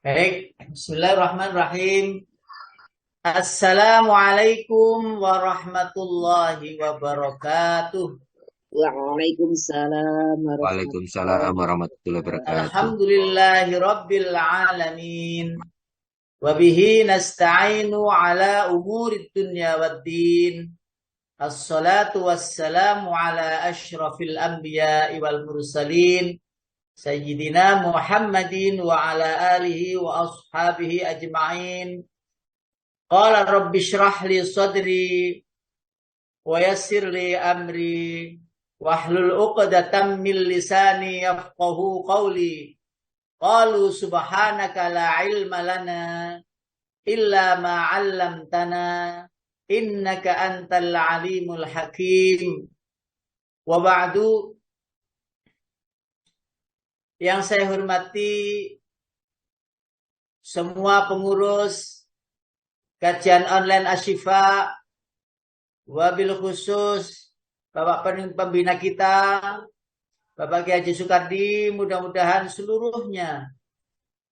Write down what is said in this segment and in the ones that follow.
Baik, Bismillahirrahmanirrahim. Assalamualaikum warahmatullahi wabarakatuh. Waalaikumsalam Waalaikumsalam warahmatullahi warahmatullahi wabarakatuh. wabarakatuh. Alhamdulillahi rabbil alamin. Wabihi nasta'inu ala umuri dunya waddin. Assalatu wassalamu ala ashrafil anbiya'i wal mursalin. Sayyidina Muhammadin wa ala alihi wa ashabihi ajma'in. Qala rabbi shrah li sadri wa yassir li amri wahlul 'uqdatam min lisani yafqahu qawli. Qalu subhanaka la ilma lana illa ma 'allamtana innaka antal alimul hakim. Wa ba'du, yang saya hormati semua pengurus kajian online Asyifa, wabil khusus Bapak pembina kita, Bapak Kiai Haji Soekardi, mudah-mudahan seluruhnya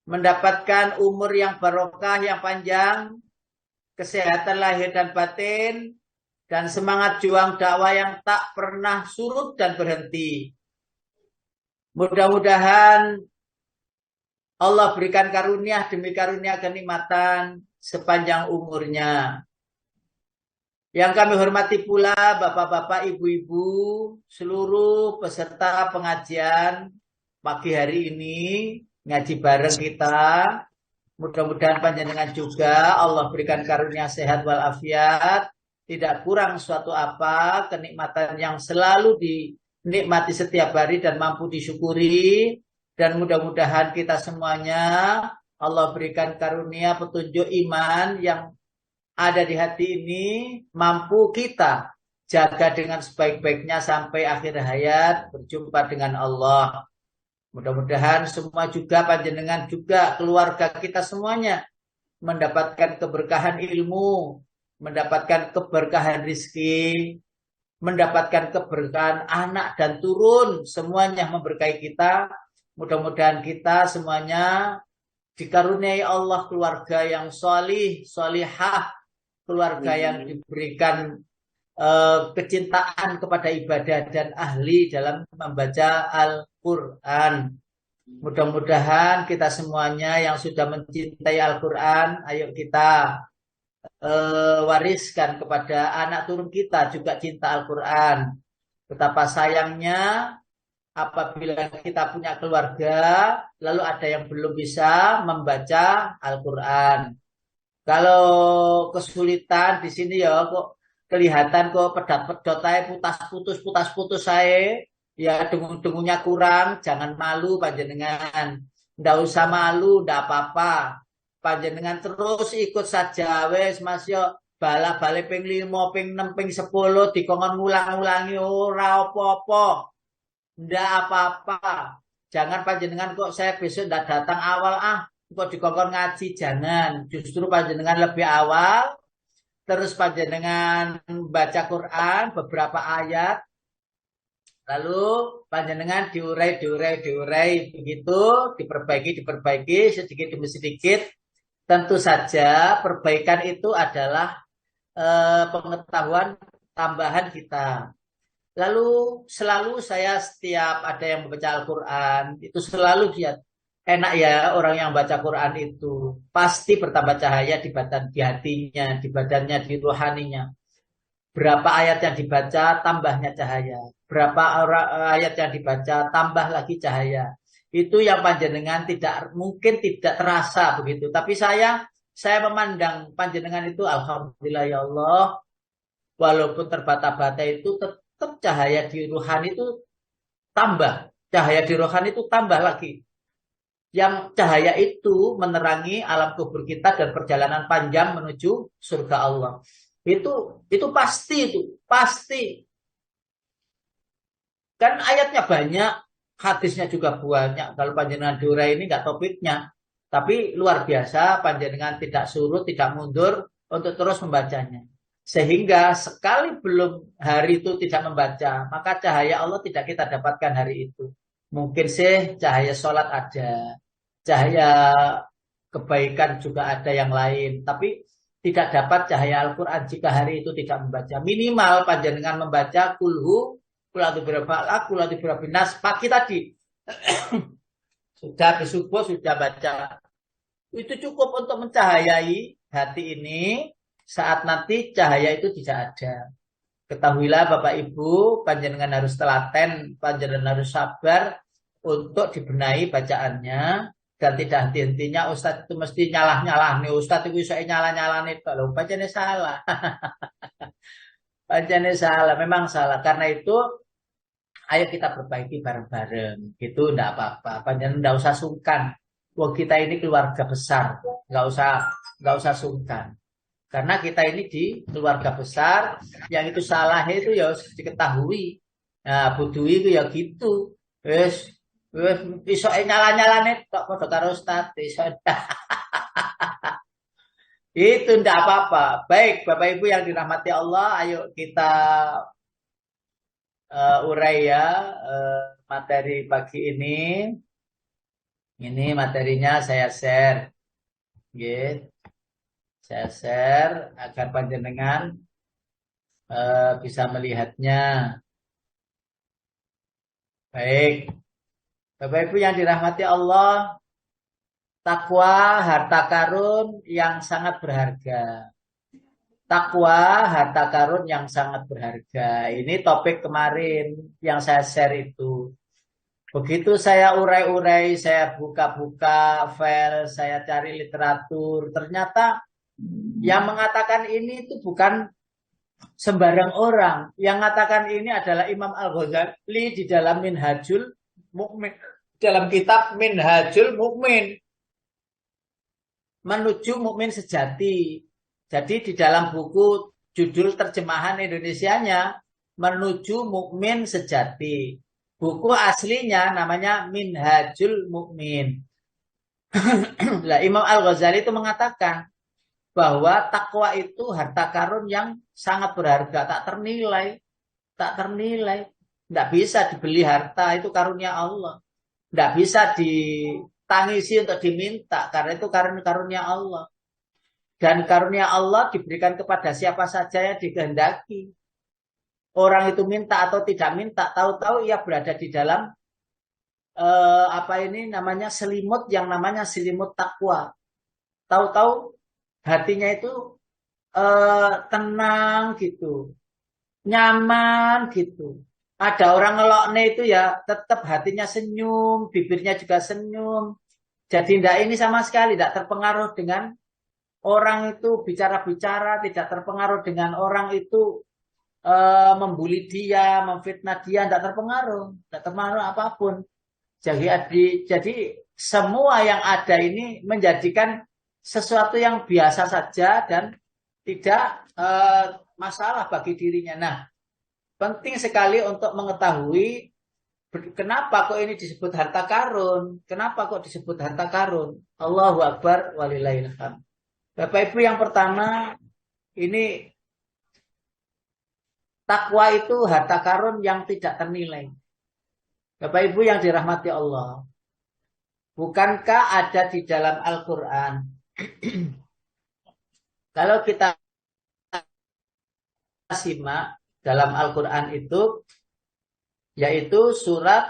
mendapatkan umur yang barokah, yang panjang, kesehatan lahir dan batin, dan semangat juang dakwah yang tak pernah surut dan berhenti. Mudah-mudahan Allah berikan karunia demi karunia kenikmatan sepanjang umurnya. Yang kami hormati pula bapak-bapak, ibu-ibu, seluruh peserta pengajian pagi hari ini, ngaji bareng kita. Mudah-mudahan panjenengan juga Allah berikan karunia sehat walafiat, tidak kurang suatu apa, kenikmatan yang selalu dinikmati setiap hari dan mampu disyukuri. Dan mudah-mudahan kita semuanya Allah berikan karunia petunjuk iman yang ada di hati ini, mampu kita jaga dengan sebaik-baiknya sampai akhir hayat berjumpa dengan Allah. Mudah-mudahan semua juga panjenengan juga keluarga kita semuanya mendapatkan keberkahan ilmu, mendapatkan keberkahan rizki, mendapatkan keberkahan anak dan turun, semuanya memberkahi kita. Mudah-mudahan kita semuanya dikaruniai Allah keluarga yang solih, solihah, keluarga yang diberikan kecintaan kepada ibadah dan ahli dalam membaca Al-Quran. Mudah-mudahan kita semuanya yang sudah mencintai Al-Quran, ayo kita wariskan kepada anak turun kita juga cinta Al-Quran. Betapa sayangnya apabila kita punya keluarga, lalu ada yang belum bisa membaca Al-Quran. Kalau kesulitan di sini ya kok kelihatan kok pedat-pedot saya putas-putus saya, ya dengung-dengungnya kurang, jangan malu panjenengan. Ndak usah malu, ndak apa-apa. Panjenengan terus ikut saja wes Mas yo bala-bale ping 5, ping 6, ping 10 dikongkon ngulang-ulangi ora apa-apa. Ndak apa-apa. Jangan panjenengan kok saya besok ndak datang awal kok dikongkon ngaji, jangan. Justru panjenengan lebih awal, terus panjenengan baca Quran beberapa ayat, lalu panjenengan diurai begitu, diperbaiki sedikit demi sedikit. Tentu saja perbaikan itu adalah pengetahuan tambahan kita. Lalu selalu saya setiap ada yang membaca Al-Quran itu selalu lihat enak ya, orang yang baca Quran itu pasti bertambah cahaya di badan, di hatinya, di badannya, di rohaninya. Berapa ayat yang dibaca tambahnya cahaya, berapa ayat yang dibaca tambah lagi cahaya. Itu yang panjenengan tidak mungkin tidak terasa begitu. Tapi saya memandang panjenengan itu alhamdulillah ya Allah, walaupun terbata-bata itu tetap cahaya di rohani itu tambah. Cahaya di rohani itu tambah lagi. Yang cahaya itu menerangi alam kubur kita dan perjalanan panjang menuju surga Allah. Itu pasti itu, pasti. Kan ayatnya banyak, hadisnya juga banyak. Kalau panjenengan diurai ini nggak topiknya, tapi luar biasa panjenengan tidak surut, tidak mundur untuk terus membacanya. Sehingga sekali belum hari itu tidak membaca, maka cahaya Allah tidak kita dapatkan hari itu. Mungkin sih cahaya sholat ada, cahaya kebaikan juga ada yang lain. Tapi tidak dapat cahaya Al-Quran jika hari itu tidak membaca. Minimal panjenengan membaca kulhu, kulatu birafa'la, kulatu birabinas. Pagi tadi sudah di subuh sudah baca. Itu cukup untuk mencahayai hati ini saat nanti cahaya itu tidak ada. Ketahuilah Bapak Ibu, panjenengan harus telaten, panjenengan harus sabar untuk dibenahi bacaannya dan tidak henti-hentinya Ustadz itu mesti nyalah-nyalah nih, Ustadz itu bisa nyalah-nyalah nih, kalau bacanya salah. Bacanya salah, memang salah. Karena itu ayo kita perbaiki bareng-bareng. Gitu enggak apa-apa. Panjenengan enggak usah sungkan. Wong kita ini keluarga besar, enggak usah sungkan. Karena kita ini di keluarga besar, yang itu salah itu ya harus diketahui. Nah, budui itu ya gitu. Wes, wes iso nyala-nyalane tok padha karo ustaz, iso. Itu ndak apa-apa. Baik, Bapak Ibu yang dirahmati Allah, ayo kita urai ya materi pagi ini. Ini materinya saya share. Gitu. Saya share agar panjenengan bisa melihatnya. Baik, Bapak Ibu yang dirahmati Allah, takwa harta karun yang sangat berharga. Takwa harta karun yang sangat berharga. Ini topik kemarin yang saya share itu. Begitu saya urai-urai, saya buka-buka file, saya cari literatur, ternyata yang mengatakan ini itu bukan sembarang orang. Yang mengatakan ini adalah Imam Al-Ghazali di dalam Minhajul Mukmin, dalam kitab Minhajul Mukmin, menuju mukmin sejati. Jadi di dalam buku judul terjemahan Indonesianya menuju mukmin sejati. Buku aslinya namanya Minhajul Mukmin. Nah, Imam Al-Ghazali itu mengatakan bahwa takwa itu harta karun yang sangat berharga, tak ternilai, tak ternilai. Tidak bisa dibeli harta, itu karunia Allah. Tidak bisa ditangisi untuk diminta, karena itu karunia Allah. Dan karunia Allah diberikan kepada siapa saja yang dikehendaki. Orang itu minta atau tidak minta, tahu-tahu ia berada di dalam apa ini namanya selimut yang namanya selimut takwa. Tahu-tahu hatinya itu tenang gitu, nyaman gitu. Ada orang ngelokne itu ya tetap hatinya senyum, bibirnya juga senyum. Jadi tidak ini sama sekali tidak terpengaruh dengan orang itu bicara-bicara, tidak terpengaruh dengan orang itu membuli dia, memfitnah dia, tidak terpengaruh apapun. Jadi semua yang ada ini menjadikan sesuatu yang biasa saja dan tidak masalah bagi dirinya. Nah, penting sekali untuk mengetahui kenapa kok ini disebut harta karun, kenapa kok disebut harta karun. Allahu Akbar walillahil hamd. Bapak Ibu yang pertama, ini takwa itu harta karun yang tidak ternilai. Bapak Ibu yang dirahmati Allah, bukankah ada di dalam Al-Quran? Kalau kita simak dalam Al-Quran itu, yaitu surat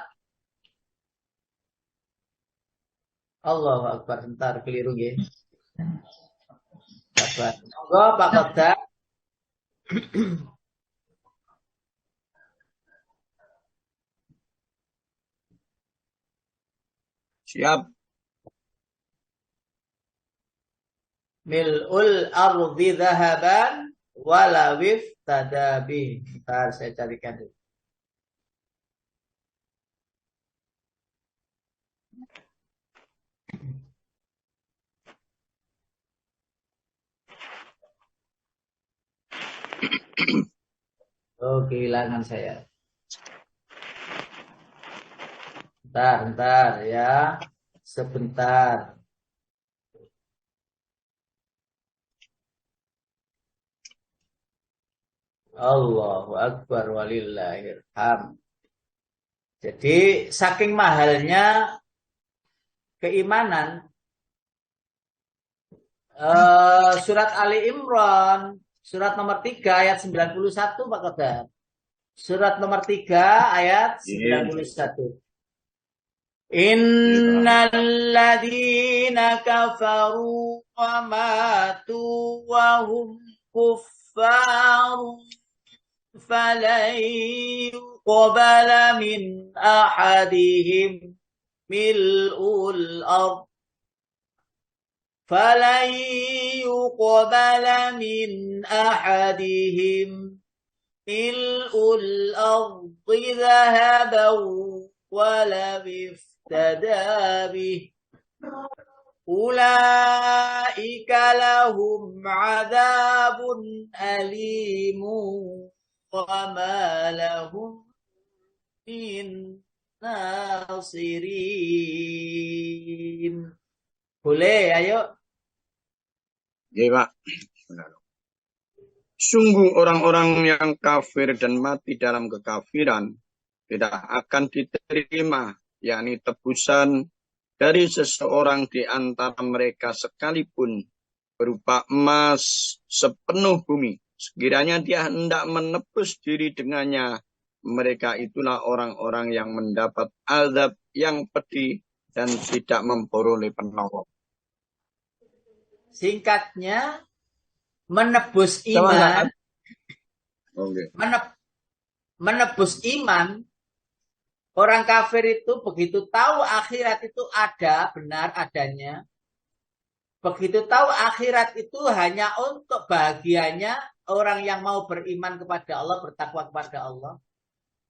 Allahu Akbar, bentar keliru ya. Sabar. Monggo Pak Kodam. Siap. Mil'ul ardi dhahaban walawif tadabi. Bentar saya carikan dulu. Oh, kehilangan saya. Bentar ya. Sebentar. Allahu Akbar walillahil hamd. Jadi saking mahalnya keimanan, Surat Ali Imran, surat nomor 3 ayat 91 Pak Kodar. Surat nomor 3 ayat Iya, 91. iya, Pak. Innalladzina kafaru wa matu wa hum kuffaru falan yuqbala min ahadihim mil'ul ard falan yuqbala min ahadihim mil'ul ardi dhahaban ولو افتدى به أولئك لهم عذاب أليم وما لهم من ناصرين. Boleh, ayo. Iya, Pak. Benar. Sungguh orang-orang yang kafir dan mati dalam kekafiran tidak akan diterima, yakni tebusan dari seseorang di antara mereka sekalipun berupa emas sepenuh bumi. Sekiranya dia hendak menebus diri dengannya, mereka itulah orang-orang yang mendapat azab yang pedih dan tidak memperoleh penolong. Singkatnya, menebus Sama iman, nggak? Oke. menebus iman. Orang kafir itu begitu tahu akhirat itu ada, benar adanya. Begitu tahu akhirat itu hanya untuk bahagianya orang yang mau beriman kepada Allah, bertakwa kepada Allah.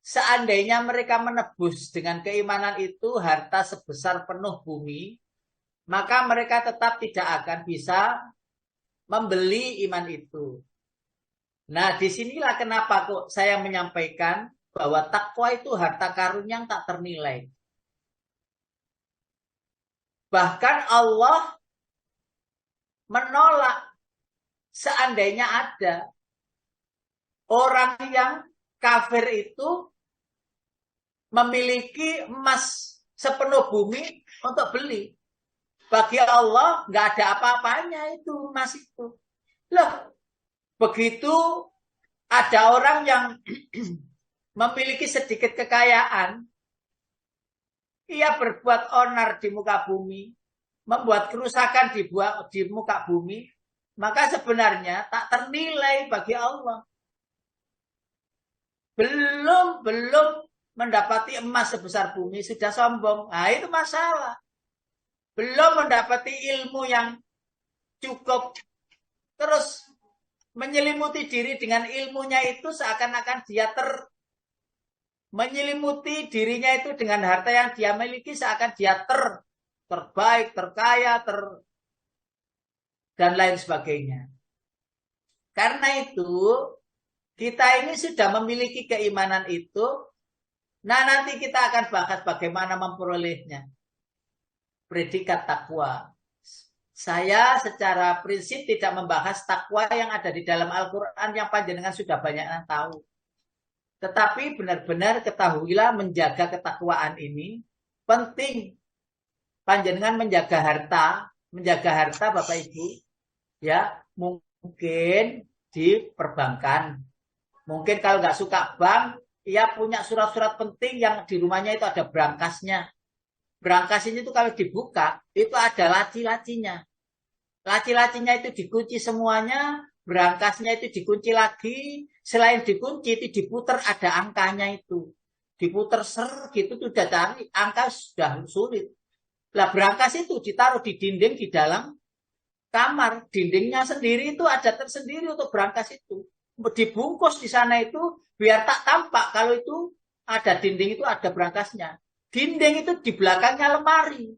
Seandainya mereka menebus dengan keimanan itu harta sebesar penuh bumi, maka mereka tetap tidak akan bisa membeli iman itu. Nah, disinilah kenapa kok saya menyampaikan bahwa takwa itu harta karun yang tak ternilai. Bahkan Allah menolak seandainya ada orang yang kafir itu memiliki emas sepenuh bumi untuk beli. Bagi Allah nggak ada apa-apanya itu emas itu. Loh, begitu ada orang yang memiliki sedikit kekayaan, ia berbuat onar di muka bumi, membuat kerusakan di muka bumi, maka sebenarnya tak ternilai bagi Allah. Belum mendapati emas sebesar bumi sudah sombong. Nah, itu masalah. Belum mendapati ilmu yang cukup, terus menyelimuti diri dengan ilmunya itu seakan-akan dia menyelimuti dirinya itu dengan harta yang dia miliki seakan dia terbaik, terkaya, dan lain sebagainya. Karena itu kita ini sudah memiliki keimanan itu. Nah, nanti kita akan bahas bagaimana memperolehnya. Predikat takwa. Saya secara prinsip tidak membahas takwa yang ada di dalam Al-Quran yang panjenengan sudah banyak yang tahu. Tetapi benar-benar ketahuilah menjaga ketakwaan ini penting. Panjenengan menjaga harta Bapak Ibu, ya mungkin di perbankan. Mungkin kalau nggak suka bank, ia punya surat-surat penting yang di rumahnya itu ada berangkasnya. Berangkasnya itu kalau dibuka, itu ada laci-lacinya. Laci-lacinya itu dikunci semuanya, berangkasnya itu dikunci lagi. Selain dikunci, itu diputar ada angkanya itu. Diputar gitu, sudah cari, angka sudah sulit. Lah berangkas itu ditaruh di dinding di dalam kamar. Dindingnya sendiri itu ada tersendiri untuk berangkas itu. Dibungkus di sana itu biar tak tampak kalau itu ada dinding itu ada berangkasnya. Dinding itu di belakangnya lemari.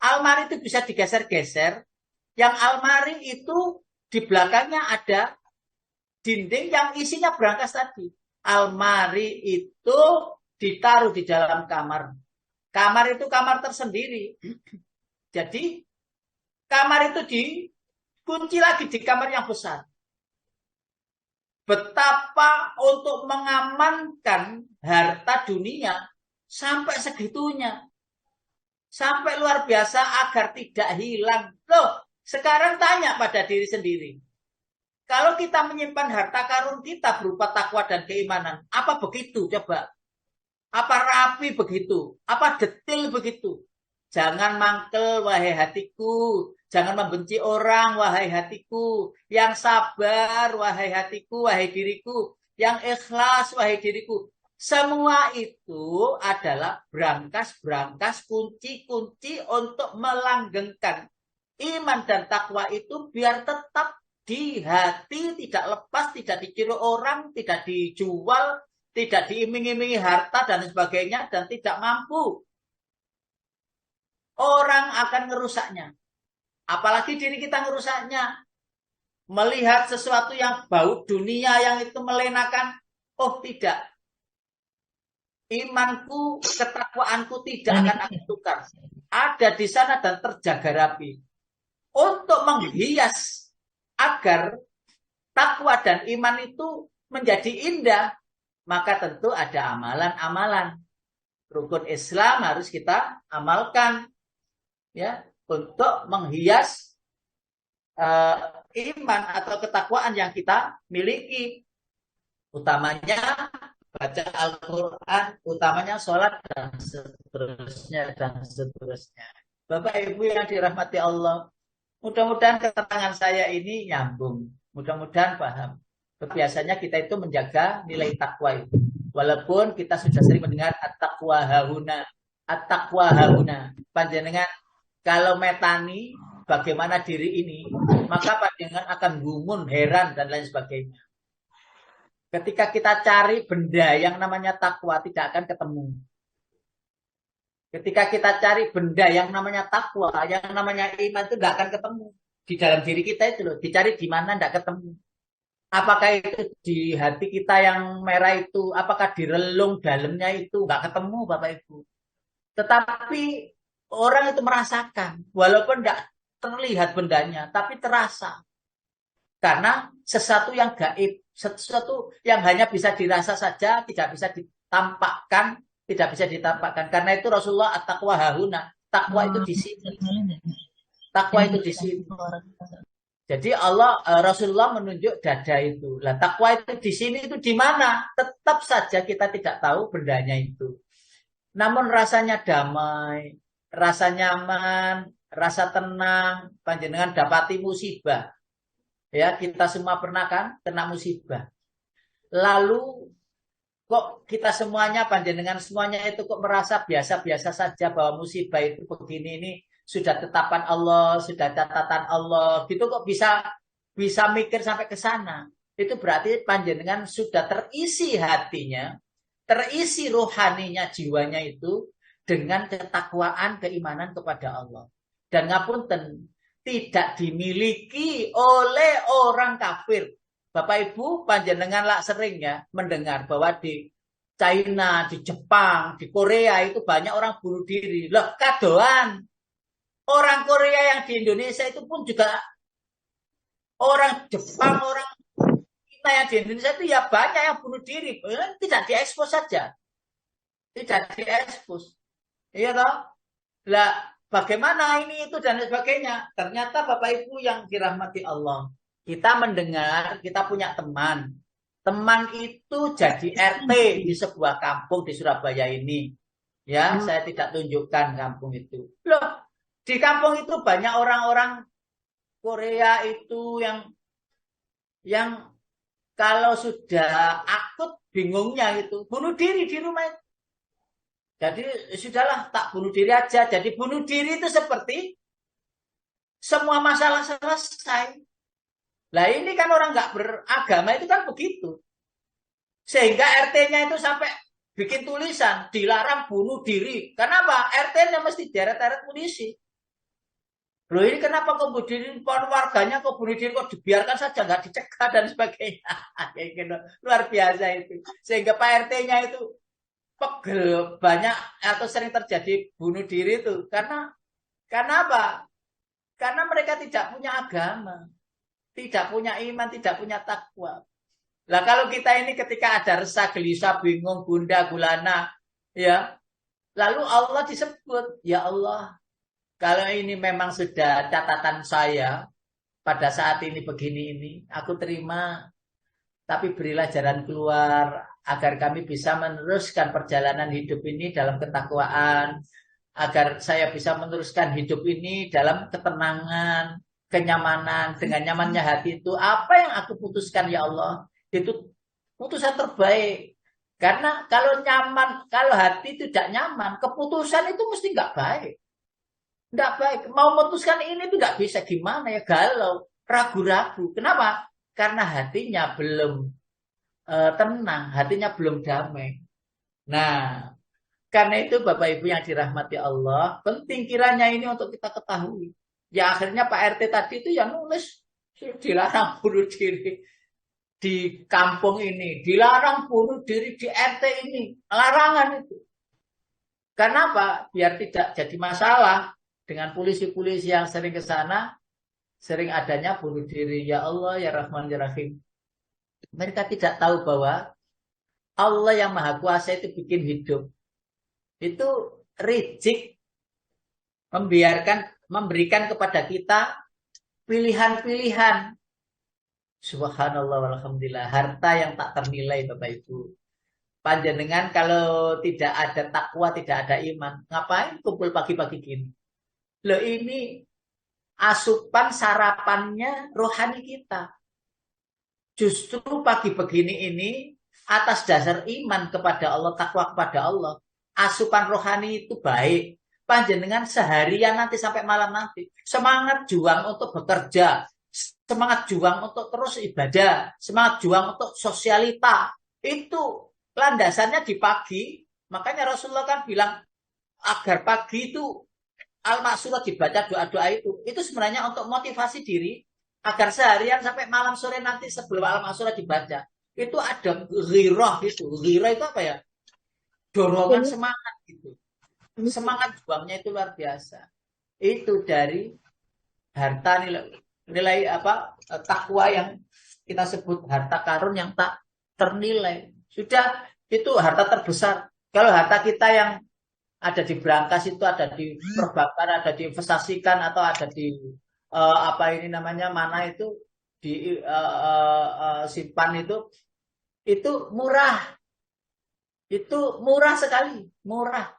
Almari itu bisa digeser-geser. Yang almari itu di belakangnya ada dinding yang isinya berangkas tadi. Almari itu ditaruh di dalam kamar. Kamar itu kamar tersendiri. Jadi kamar itu dikunci lagi di kamar yang besar. Betapa untuk mengamankan harta dunia sampai segitunya. Sampai luar biasa agar tidak hilang. Loh, Sekarang tanya pada diri sendiri. Kalau kita menyimpan harta karun kita berupa takwa dan keimanan, apa begitu? Coba. Apa rapi begitu? Apa detil begitu? Jangan mangkel, wahai hatiku. Jangan membenci orang, wahai hatiku. Yang sabar, wahai hatiku, wahai diriku. Yang ikhlas, wahai diriku. Semua itu adalah berangkas-berangkas, kunci-kunci untuk melanggengkan iman dan takwa itu biar tetap di hati, tidak lepas, tidak ditiru orang, tidak dijual, tidak diiming-imingi harta dan sebagainya, dan tidak mampu. Orang akan ngerusaknya. Apalagi diri kita ngerusaknya. Melihat sesuatu yang bau dunia yang itu melenakan. Oh tidak. Imanku, ketakwaanku tidak akan aku tukar. Ada di sana dan terjaga rapi. Untuk menghias agar takwa dan iman itu menjadi indah, maka tentu ada amalan-amalan. Rukun Islam harus kita amalkan, ya, untuk menghias iman atau ketakwaan yang kita miliki. Utamanya baca Al-Quran, utamanya sholat dan seterusnya dan seterusnya. Bapak Ibu yang dirahmati Allah, mudah-mudahan keterangan saya ini nyambung. Mudah-mudahan paham. Biasanya kita itu menjaga nilai takwa itu. Walaupun kita sudah sering mendengar at-taqwa hahuna. At-taqwa hahuna. Panjenengan kalau metani bagaimana diri ini, maka panjenengan akan gumun, heran, dan lain sebagainya. Ketika kita cari benda yang namanya takwa, tidak akan ketemu. Ketika kita cari benda yang namanya takwa, yang namanya iman itu tidak akan ketemu. Di dalam diri kita itu loh, dicari di mana tidak ketemu. Apakah itu di hati kita yang merah itu, apakah di relung dalamnya itu, nggak ketemu Bapak Ibu. Tetapi orang itu merasakan, walaupun tidak terlihat bendanya, tapi terasa. Karena sesuatu yang gaib, sesuatu yang hanya bisa dirasa saja, tidak bisa ditampakkan, tidak bisa ditampakkan. Karena itu Rasulullah at-taqwa hahuna. Takwa itu di sini. Takwa itu di sini. Jadi Rasulullah menunjuk dada itu. Lah takwa itu di sini itu di mana? Tetap saja kita tidak tahu bendanya itu. Namun rasanya damai, rasa nyaman, rasa tenang, panjenengan dapati musibah. Ya, kita semua pernah kan kena musibah. Lalu kok kita semuanya, panjenengan semuanya itu kok merasa biasa-biasa saja bahwa musibah itu begini ini sudah tetapan Allah, sudah catatan Allah, gitu kok bisa mikir sampai ke sana. Itu berarti panjenengan sudah terisi hatinya, terisi rohaninya, jiwanya itu dengan ketakwaan, keimanan kepada Allah. Dan ngapunten, tidak dimiliki oleh orang kafir. Bapak Ibu panjenengan lah sering ya mendengar bahwa di China, di Jepang, di Korea itu banyak orang bunuh diri. Loh, kadoan. Orang Korea yang di Indonesia itu pun juga orang Jepang, orang China yang di Indonesia itu ya banyak yang bunuh diri. Tidak diekspos saja. Tidak diekspos. Iya toh? Lah, bagaimana ini itu dan sebagainya. Ternyata Bapak Ibu yang dirahmati Allah. Kita mendengar, kita punya teman. Teman itu jadi RT di sebuah kampung di Surabaya ini. Ya, saya tidak tunjukkan kampung itu. Loh, di kampung itu banyak orang-orang Korea itu yang kalau sudah akut bingungnya itu bunuh diri di rumah itu. Jadi sudahlah tak bunuh diri aja. Jadi bunuh diri itu seperti semua masalah selesai. Lah ini kan orang nggak beragama itu kan begitu. Sehingga RT-nya itu sampai bikin tulisan dilarang bunuh diri. Kenapa? RT-nya mesti deret-deret polisi. Loh ini kenapa kok bunuh diri? Warganya kok bunuh diri kok dibiarkan saja nggak dicegah dan sebagainya. Luar biasa itu. Sehingga Pak RT-nya itu pegel banyak atau sering terjadi bunuh diri itu karena apa? Karena mereka tidak punya agama, tidak punya iman, tidak punya takwa. Lah kalau kita ini ketika ada resah, gelisah, bingung, gundah, gulana, ya, lalu Allah disebut, ya Allah, Kalau ini memang sudah catatan saya pada saat ini begini ini, aku terima. Tapi berilah jalan keluar agar kami bisa meneruskan perjalanan hidup ini dalam ketakwaan, agar saya bisa meneruskan hidup ini dalam ketenangan, kenyamanan, dengan nyamannya hati itu. Apa yang aku putuskan ya Allah, itu putusan terbaik. Karena kalau nyaman, kalau hati tidak nyaman, keputusan itu mesti nggak baik. Nggak baik. Mau memutuskan ini itu nggak bisa. Gimana ya? Galau, ragu-ragu. Kenapa? Karena hatinya belum tenang, hatinya belum damai. Nah, karena itu Bapak Ibu yang dirahmati Allah, penting kiranya ini untuk kita ketahui. Ya akhirnya Pak RT tadi itu ya nulis dilarang bunuh diri di kampung ini, dilarang bunuh diri di RT ini, larangan itu. Karena apa? Biar tidak jadi masalah dengan polisi-polisi yang sering ke sana, sering adanya bunuh diri. Ya Allah, ya Rahman, ya Rahim. Mereka tidak tahu bahwa Allah yang Maha Kuasa itu bikin hidup. Itu rizki memberikan kepada kita pilihan-pilihan. Subhanallah walhamdulillah. Harta yang tak ternilai Bapak Ibu. Panjenengan kalau tidak ada takwa, tidak ada iman, ngapain kumpul pagi-pagi gini? Loh ini asupan sarapannya rohani kita. Justru pagi begini ini atas dasar iman kepada Allah, takwa kepada Allah, asupan rohani itu baik. Panjenengan seharian nanti sampai malam nanti semangat juang untuk bekerja, semangat juang untuk terus ibadah, semangat juang untuk sosialita. Itu landasannya di pagi. Makanya Rasulullah kan bilang agar pagi itu al-maksurah dibaca doa-doa itu. Itu sebenarnya untuk motivasi diri agar seharian sampai malam sore nanti sebelum al-maksurah dibaca. Itu ada ghirah itu. Ghirah itu apa ya? Dorongan semangat gitu. Semangat juangnya itu luar biasa. Itu dari harta nilai apa? Takwa yang kita sebut harta karun yang tak ternilai. Sudah itu harta terbesar. Kalau harta kita yang ada di brankas itu ada di perbankan, ada diinvestasikan atau ada di apa ini namanya mana itu di simpan itu murah sekali, murah.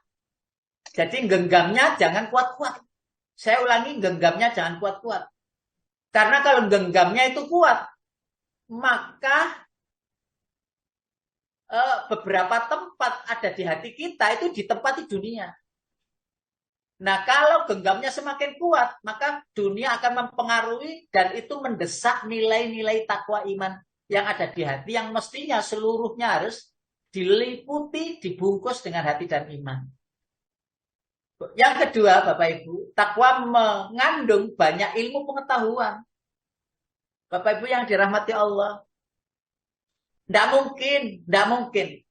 Jadi genggamnya jangan kuat-kuat. Saya ulangi, genggamnya jangan kuat-kuat. Karena kalau genggamnya itu kuat, maka beberapa tempat ada di hati kita itu ditempati dunia. Nah, kalau genggamnya semakin kuat, maka dunia akan mempengaruhi dan itu mendesak nilai-nilai takwa iman yang ada di hati yang mestinya seluruhnya harus diliputi, dibungkus dengan hati dan iman. Yang kedua, Bapak Ibu, takwa mengandung banyak ilmu pengetahuan. Bapak Ibu yang dirahmati Allah. Tidak mungkin.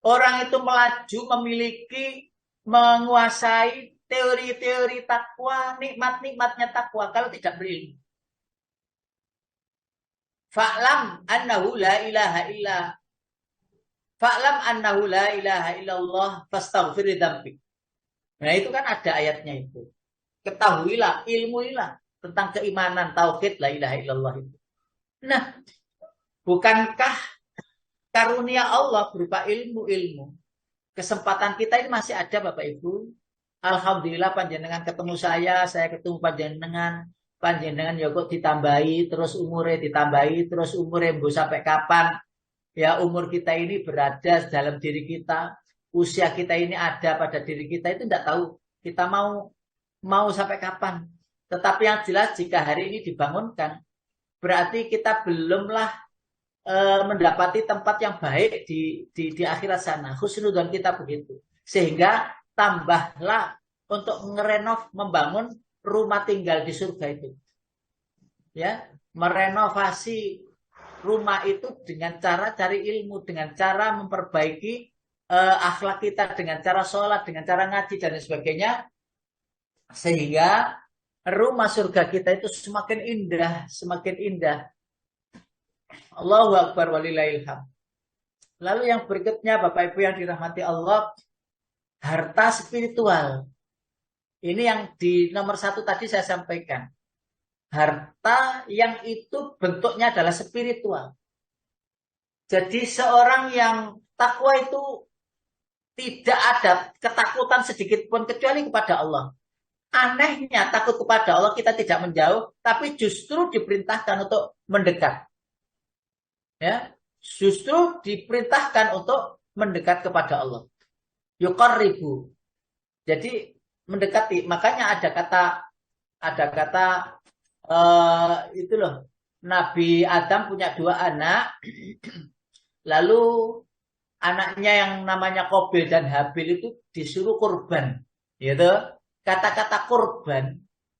Orang itu melaju, memiliki, menguasai teori-teori takwa, nikmat-nikmatnya takwa, kalau tidak berilmu. Fa'lam annahu la ilaha illa. Fa'lam annahu la ilaha illallah fastaghfir dzambik. Nah itu kan ada ayatnya itu. Ketahuilah, ilmuilah tentang keimanan, tauhid, la ilaha illallah itu. Nah, bukankah karunia Allah berupa ilmu-ilmu? Kesempatan kita ini masih ada Bapak Ibu. Alhamdulillah panjenengan ketemu saya ketemu panjenengan ya kok ditambahi, terus umurnya ditambahi, terus umurnya sampai kapan? Ya umur kita ini berada dalam diri kita. Usia kita ini ada pada diri kita itu tidak tahu kita mau sampai kapan. Tetapi yang jelas jika hari ini dibangunkan, berarti kita belumlah mendapati tempat yang baik di akhirat sana. Husnudzon kita begitu. Sehingga tambahlah untuk merenov, membangun rumah tinggal di surga itu. Ya, merenovasi rumah itu dengan cara cari ilmu, dengan cara memperbaiki akhlak kita, dengan cara sholat, dengan cara ngaji dan sebagainya, sehingga rumah surga kita itu semakin indah. Allahu Akbar walillahilham. Lalu yang berikutnya Bapak Ibu yang dirahmati Allah, harta spiritual. Ini yang di nomor 1 tadi saya sampaikan. Harta yang itu bentuknya adalah spiritual. Jadi seorang yang takwa itu tidak ada ketakutan sedikit pun kecuali kepada Allah. Anehnya takut kepada Allah kita tidak menjauh, tapi justru diperintahkan untuk mendekat. Ya, justru diperintahkan untuk mendekat kepada Allah. Yuqarribu. Jadi mendekati. Makanya ada kata itu loh. Nabi Adam punya 2 anak. Lalu anaknya yang namanya Qabil dan Habil itu disuruh kurban. Gitu. Kata-kata kurban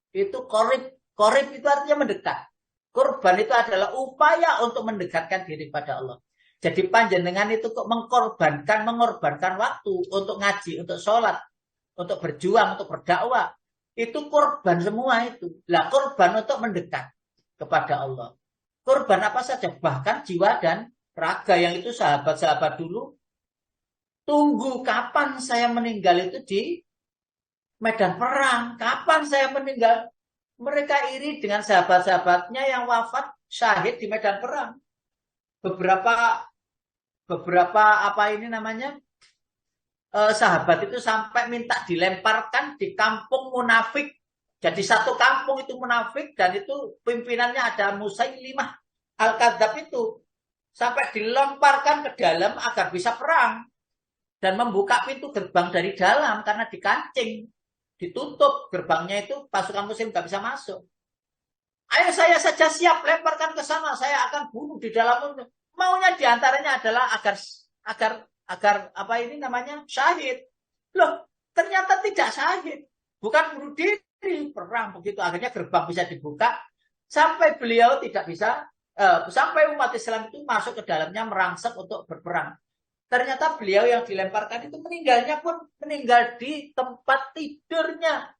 itu korib itu artinya mendekat. Kurban itu adalah upaya untuk mendekatkan diri pada Allah. Jadi panjenengan itu kok mengorbankan waktu untuk ngaji, untuk sholat, untuk berjuang, untuk berdakwah. Itu kurban semua itu. Lah kurban untuk mendekat kepada Allah. Kurban apa saja, bahkan jiwa dan raga, yang itu sahabat-sahabat dulu tunggu kapan saya meninggal itu di medan perang. Kapan saya meninggal? Mereka iri dengan sahabat-sahabatnya yang wafat syahid di medan perang. Beberapa apa ini namanya sahabat itu sampai minta dilemparkan di kampung munafik. Jadi satu kampung itu munafik dan itu pimpinannya ada Musailimah Al-Kadzab itu. Sampai dilemparkan ke dalam agar bisa perang. Dan membuka pintu gerbang dari dalam karena dikancing. Ditutup gerbangnya itu, pasukan muslim gak bisa masuk. Ayo saya saja siap, lemparkan ke sana, saya akan bunuh di dalam. Maunya diantaranya adalah agar apa ini namanya syahid. Loh, ternyata tidak syahid, bukan bunuh diri, perang begitu. Akhirnya gerbang bisa dibuka sampai beliau tidak bisa, sampai umat Islam itu masuk ke dalamnya merangsek untuk berperang. Ternyata beliau yang dilemparkan itu meninggalnya pun meninggal di tempat tidurnya.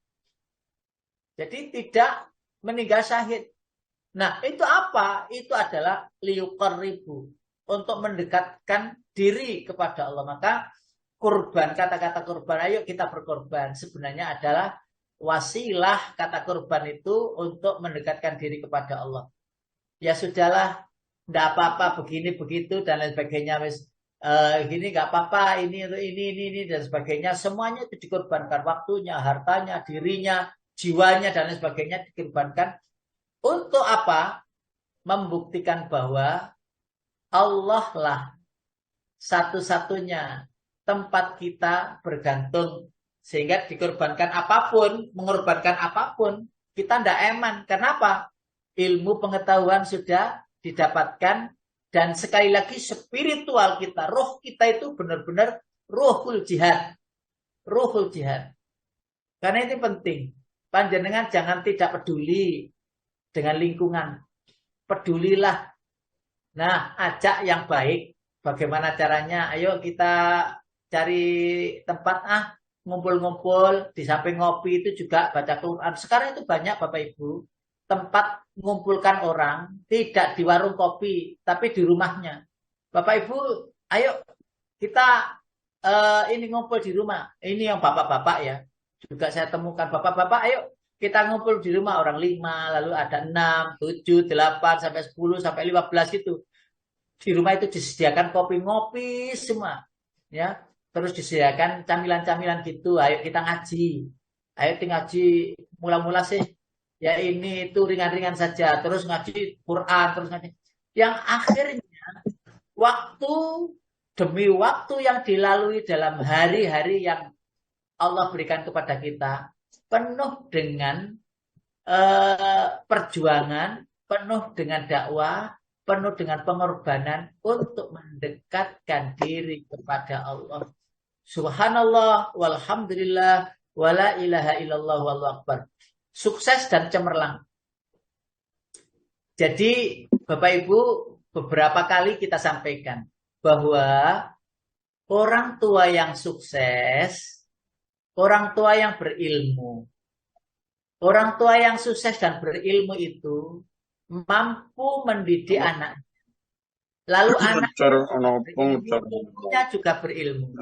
Jadi tidak meninggal syahid. Nah, itu apa? Itu adalah liyuqarribu, untuk mendekatkan diri kepada Allah. Maka kurban, kata-kata kurban, ayo kita berkorban, sebenarnya adalah wasilah. Kata kurban itu untuk mendekatkan diri kepada Allah. Ya sudahlah, enggak apa-apa begini begitu dan lain sebagainya, wis. Gini nggak apa-apa, ini dan sebagainya, semuanya itu dikorbankan, waktunya, hartanya, dirinya, jiwanya dan lain sebagainya dikorbankan. Untuk apa? Membuktikan bahwa Allah lah satu-satunya tempat kita bergantung, sehingga dikorbankan apapun, mengorbankan apapun, kita tidak eman. Kenapa? Ilmu pengetahuan sudah didapatkan. Dan sekali lagi spiritual kita, roh kita itu benar-benar ruhul jihad. Ruhul jihad. Karena ini penting. Panjenengan jangan tidak peduli dengan lingkungan. Pedulilah. Nah, ajak yang baik. Bagaimana caranya? Ayo kita cari tempat, ngumpul-ngumpul. Di samping ngopi itu juga baca Quran. Sekarang itu banyak Bapak Ibu tempat mengumpulkan orang, tidak di warung kopi, tapi di rumahnya. Bapak Ibu, ayo kita ini ngumpul di rumah. Ini yang bapak-bapak ya. Juga saya temukan bapak-bapak, ayo kita ngumpul di rumah, orang 5, lalu ada 6, 7, 8, sampai 10, sampai 15 gitu. Di rumah itu disediakan kopi, ngopi semua. Ya, terus disediakan camilan-camilan gitu. Ayo kita ngaji. Ayo kita ngaji, mula-mula sih ya ini itu ringan-ringan saja, terus ngaji Quran, terus ngaji. Yang akhirnya waktu demi waktu yang dilalui dalam hari-hari yang Allah berikan kepada kita, penuh dengan perjuangan, penuh dengan dakwah, penuh dengan pengorbanan untuk mendekatkan diri kepada Allah. Subhanallah, walhamdulillah, wala ilaha illallah, wallahu akbar. Sukses dan cemerlang. Jadi Bapak Ibu, beberapa kali kita sampaikan bahwa orang tua yang sukses, orang tua yang berilmu, orang tua yang sukses dan berilmu itu mampu mendidik anak. Lalu anaknya juga berilmu.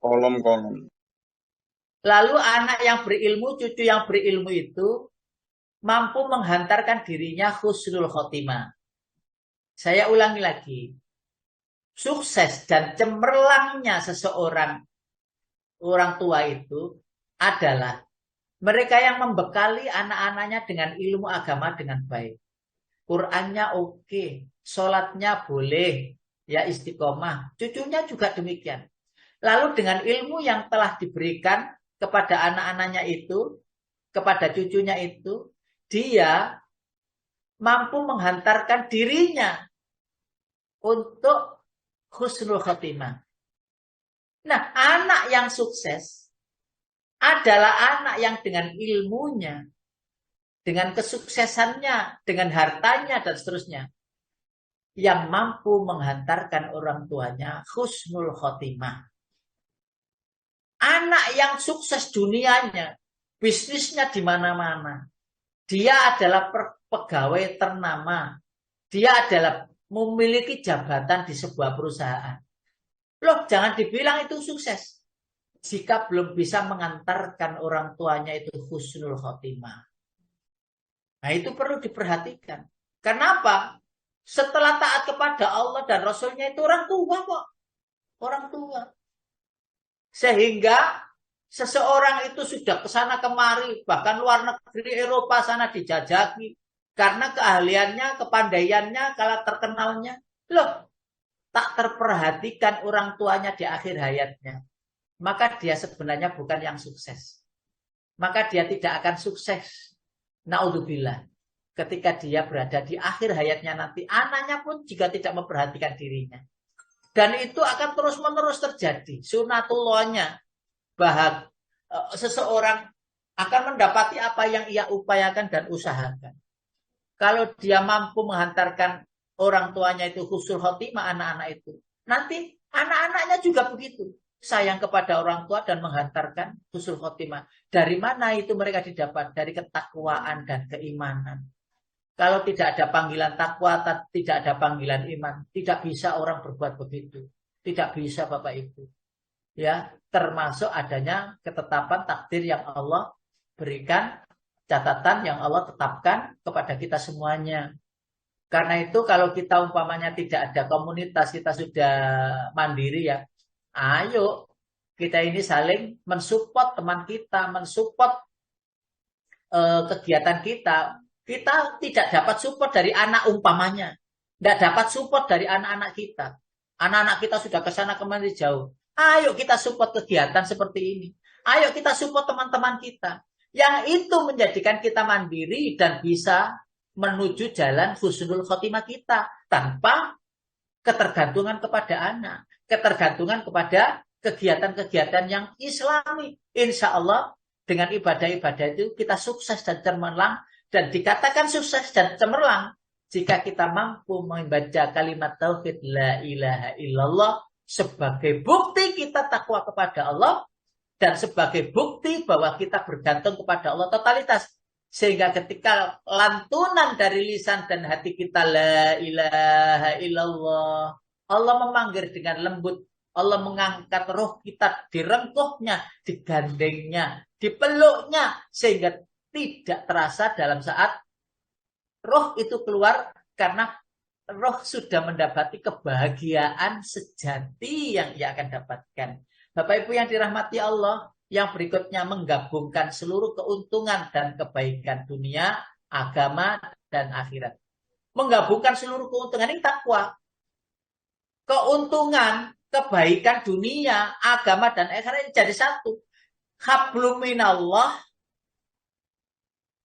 Kolom-kolom. Lalu anak yang berilmu, cucu yang berilmu itu mampu menghantarkan dirinya husnul khotimah. Saya ulangi lagi. Sukses dan cemerlangnya seseorang orang tua itu adalah mereka yang membekali anak-anaknya dengan ilmu agama dengan baik. Qurannya oke, sholatnya boleh, ya istiqomah. Cucunya juga demikian. Lalu dengan ilmu yang telah diberikan kepada anak-anaknya itu, kepada cucunya itu, dia mampu menghantarkan dirinya untuk husnul khotimah. Nah, anak yang sukses adalah anak yang dengan ilmunya, dengan kesuksesannya, dengan hartanya, dan seterusnya, yang mampu menghantarkan orang tuanya husnul khotimah. Anak yang sukses dunianya, bisnisnya di mana-mana. Dia adalah pegawai ternama. Dia adalah memiliki jabatan di sebuah perusahaan. Loh, jangan dibilang itu sukses jika belum bisa mengantarkan orang tuanya itu husnul khotimah. Nah, itu perlu diperhatikan. Kenapa? Setelah taat kepada Allah dan Rasulnya itu orang tua kok. Orang tua. Sehingga seseorang itu sudah kesana kemari, bahkan luar negeri Eropa sana dijajaki. Karena keahliannya, kepandaiannya, kalah terkenalnya. Loh, tak terperhatikan orang tuanya di akhir hayatnya. Maka dia sebenarnya bukan yang sukses. Maka dia tidak akan sukses. Naudzubillah. Ketika dia berada di akhir hayatnya nanti, anaknya pun juga tidak memperhatikan dirinya. Dan itu akan terus-menerus terjadi. Sunatullahnya. Bahwa seseorang akan mendapati apa yang ia upayakan dan usahakan. Kalau dia mampu menghantarkan orang tuanya itu husnul khotimah anak-anak itu, nanti anak-anaknya juga begitu. Sayang kepada orang tua dan menghantarkan husnul khotimah. Dari mana itu mereka didapat? Dari ketakwaan dan keimanan. Kalau tidak ada panggilan takwa, tidak ada panggilan iman, tidak bisa orang berbuat begitu. Tidak bisa Bapak Ibu. Ya, termasuk adanya ketetapan takdir yang Allah berikan, catatan yang Allah tetapkan kepada kita semuanya. Karena itu kalau kita umpamanya tidak ada komunitas, kita sudah mandiri ya, ayo kita ini saling mensupport teman kita, mensupport kegiatan kita. Kita tidak dapat support dari anak umpamanya. Tidak dapat support dari anak-anak kita. Anak-anak kita sudah kesana kemari jauh. Ayo kita support kegiatan seperti ini. Ayo kita support teman-teman kita. Yang itu menjadikan kita mandiri dan bisa menuju jalan husnul khotimah kita. Tanpa ketergantungan kepada anak. Ketergantungan kepada kegiatan-kegiatan yang islami. Insya Allah dengan ibadah-ibadah itu kita sukses dan cemerlang. Dan dikatakan sukses dan cemerlang jika kita mampu membaca kalimat tauhid la ilaha illallah sebagai bukti kita takwa kepada Allah dan sebagai bukti bahwa kita bergantung kepada Allah totalitas. Sehingga ketika lantunan dari lisan dan hati kita la ilaha illallah, Allah memanggil dengan lembut, Allah mengangkat roh kita direngkuhnya, digandengnya, dipeluknya, sehingga tidak terasa dalam saat roh itu keluar karena roh sudah mendapati kebahagiaan sejati yang ia akan dapatkan. Bapak Ibu yang dirahmati Allah, yang berikutnya menggabungkan seluruh keuntungan dan kebaikan dunia, agama, dan akhirat. Menggabungkan seluruh keuntungan ini takwa. Keuntungan, kebaikan dunia, agama, dan akhirat jadi satu. Hablum minallah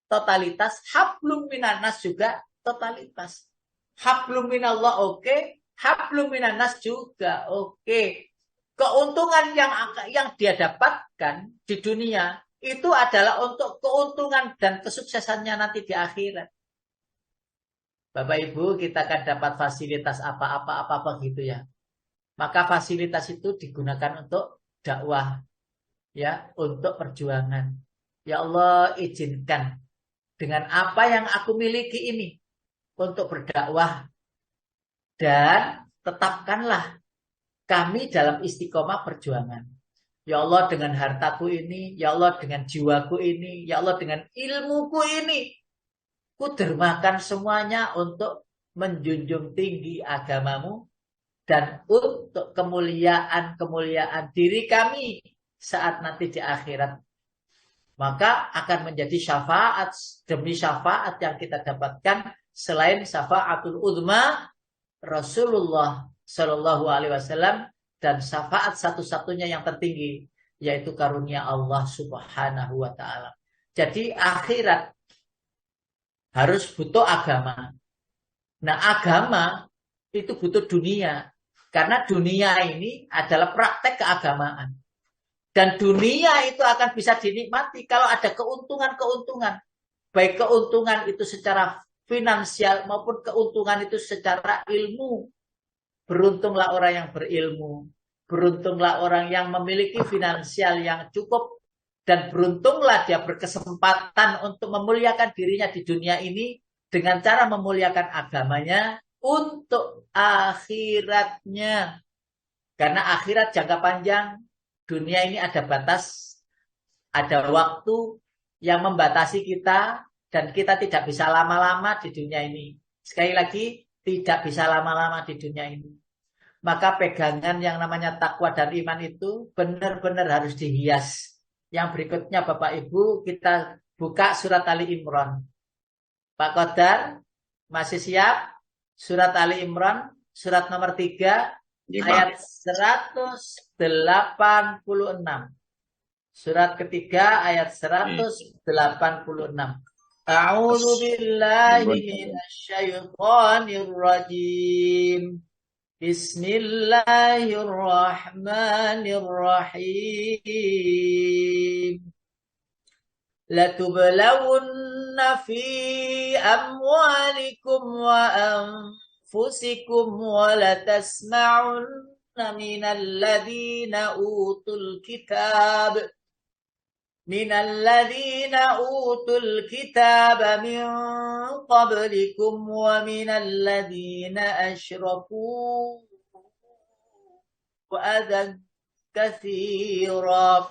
totalitas, hablum minanas juga totalitas. Hablum minallah oke, hablum minanas juga oke. Keuntungan yang dia dapatkan di dunia itu adalah untuk keuntungan dan kesuksesannya nanti di akhirat. Bapak Ibu, kita akan dapat fasilitas apa-apa gitu ya. Maka fasilitas itu digunakan untuk dakwah, ya, untuk perjuangan. Ya Allah, izinkan dengan apa yang aku miliki ini untuk berdakwah dan tetapkanlah kami dalam istiqomah perjuangan. Ya Allah dengan hartaku ini, ya Allah dengan jiwaku ini, ya Allah dengan ilmuku ini, ku dermakan semuanya untuk menjunjung tinggi agamamu dan untuk kemuliaan-kemuliaan diri kami saat nanti di akhirat. Maka akan menjadi syafaat demi syafaat yang kita dapatkan selain syafaatul uzma Rasulullah Shallallahu Alaihi Wasallam dan syafaat satu-satunya yang tertinggi yaitu karunia Allah Subhanahu Wa Taala. Jadi akhirat harus butuh agama. Nah agama itu butuh dunia karena dunia ini adalah praktek keagamaan. Dan dunia itu akan bisa dinikmati kalau ada keuntungan-keuntungan. Baik keuntungan itu secara finansial maupun keuntungan itu secara ilmu. Beruntunglah orang yang berilmu. Beruntunglah orang yang memiliki finansial yang cukup. Dan beruntunglah dia berkesempatan untuk memuliakan dirinya di dunia ini dengan cara memuliakan agamanya untuk akhiratnya. Karena akhirat jangka panjang. Dunia ini ada batas, ada waktu yang membatasi kita dan kita tidak bisa lama-lama di dunia ini. Sekali lagi, tidak bisa lama-lama di dunia ini. Maka pegangan yang namanya takwa dan iman itu benar-benar harus dihias. Yang berikutnya Bapak Ibu, kita buka surat Ali Imran. Pak Qadar, masih siap? Surat Ali Imran, surat nomor 3. Ayat 186. Surat ketiga ayat 186. A'udzu billahi minasyaitonir rajim. Bismillahirrahmanirrahim. Latublawunna fi amwalikum wa anfusikum wa latasma'unna minal ladhina utul kitab min qablikum wa minal ladhina asyraku wa adan katsira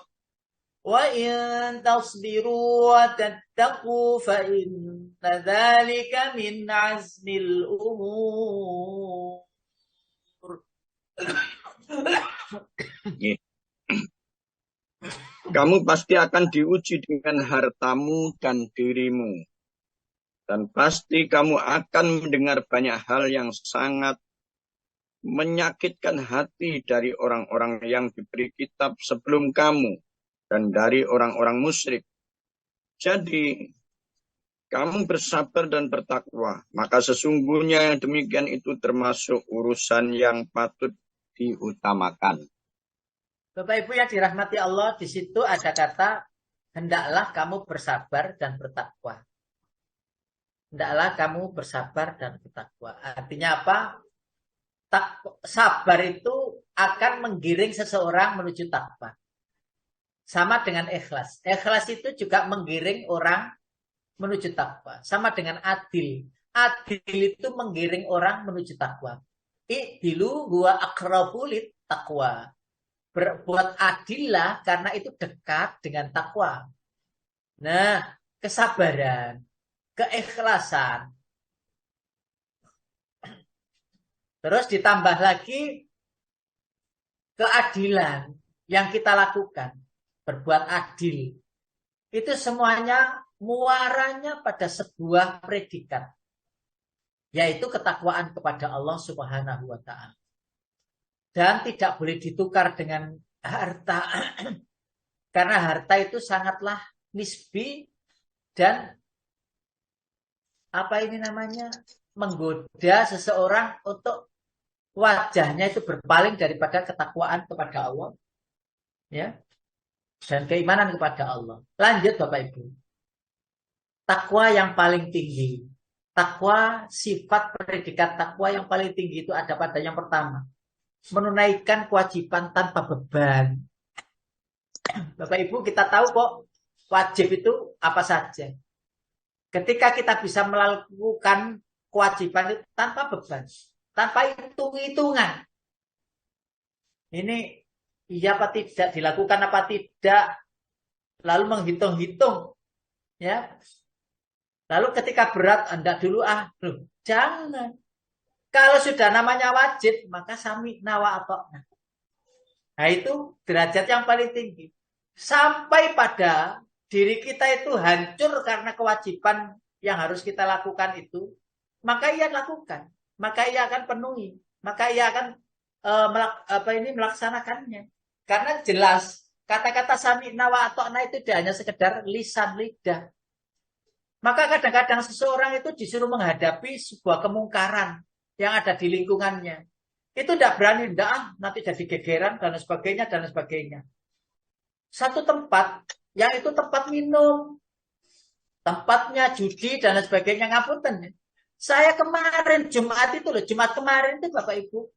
wa in tasbiru wa tattaqu fa inna dzalika min azmil umur. Kamu pasti akan diuji dengan hartamu dan dirimu. Dan pasti kamu akan mendengar banyak hal yang sangat menyakitkan hati dari orang-orang yang diberi kitab sebelum kamu. Dan dari orang-orang musyrik. Jadi, kamu bersabar dan bertakwa. Maka sesungguhnya yang demikian itu termasuk urusan yang patut diutamakan. Bapak Ibu yang dirahmati Allah, di situ ada kata, hendaklah kamu bersabar dan bertakwa. Hendaklah kamu bersabar dan bertakwa. Artinya apa? Sabar itu akan menggiring seseorang menuju takwa. Sama dengan ikhlas. Ikhlas itu juga menggiring orang menuju takwa. Sama dengan adil. Adil itu menggiring orang menuju takwa. I'dilu huwa aqrabu lit taqwa. Berbuat adillah karena itu dekat dengan takwa. Nah, kesabaran, keikhlasan. Terus ditambah lagi keadilan yang kita lakukan. Berbuat adil. Itu semuanya muaranya pada sebuah predikat. Yaitu ketakwaan kepada Allah Subhanahu wa Ta'ala. Dan tidak boleh ditukar dengan harta. Karena harta itu sangatlah nisbi dan apa ini namanya? Menggoda seseorang untuk wajahnya itu berpaling daripada ketakwaan kepada Allah. Ya. Dan keimanan kepada Allah. Lanjut Bapak Ibu. Takwa yang paling tinggi. Takwa, sifat predikat takwa yang paling tinggi itu ada pada yang pertama. Menunaikan kewajiban tanpa beban. Bapak Ibu kita tahu kok wajib itu apa saja. Ketika kita bisa melakukan kewajiban itu tanpa beban. Tanpa hitung-hitungan. Ini iya apa tidak, dilakukan apa tidak, lalu menghitung-hitung, ya. Lalu ketika berat, Anda dulu loh, jangan. Kalau sudah namanya wajib, maka sami nawa atau. Nah itu derajat yang paling tinggi. Sampai pada diri kita itu hancur karena kewajiban yang harus kita lakukan itu, maka ia lakukan, maka ia akan penuhi, maka ia akan melaksanakannya. Karena jelas kata-kata sami nawa atau itu tidak hanya sekedar lisan lidah. Maka kadang-kadang seseorang itu disuruh menghadapi sebuah kemungkaran yang ada di lingkungannya. Itu tidak berani, nanti jadi gegeran dan sebagainya dan sebagainya. Satu tempat yang itu tempat minum, tempatnya judi dan sebagainya, ngapunten. Saya kemarin Jumat itu loh, Jumat kemarin itu Bapak Ibu,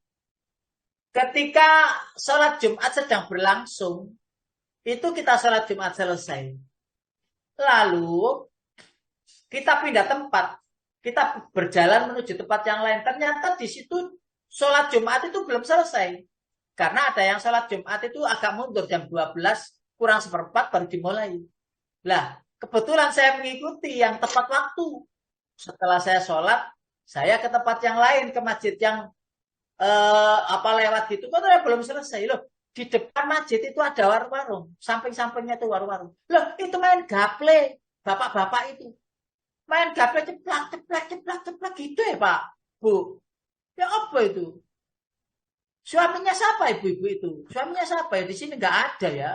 ketika sholat Jumat sedang berlangsung, itu kita sholat Jumat selesai. Lalu kita pindah tempat, kita berjalan menuju tempat yang lain. Ternyata di situ sholat Jumat itu belum selesai. Karena ada yang sholat Jumat itu agak mundur jam 12 kurang seperempat baru dimulai. Lah, kebetulan saya mengikuti yang tepat waktu. Setelah saya sholat, saya ke tempat yang lain, ke masjid yang lewat gitu. Kok belum selesai loh. Di depan masjid itu ada warung-warung, samping-sampingnya itu warung-warung. Loh, itu main gaple, bapak-bapak itu. Main gaple ceplak gitu ya Pak, Bu. Ya apa itu? Suaminya siapa ibu-ibu itu? Suaminya siapa ya? Di sini nggak ada ya.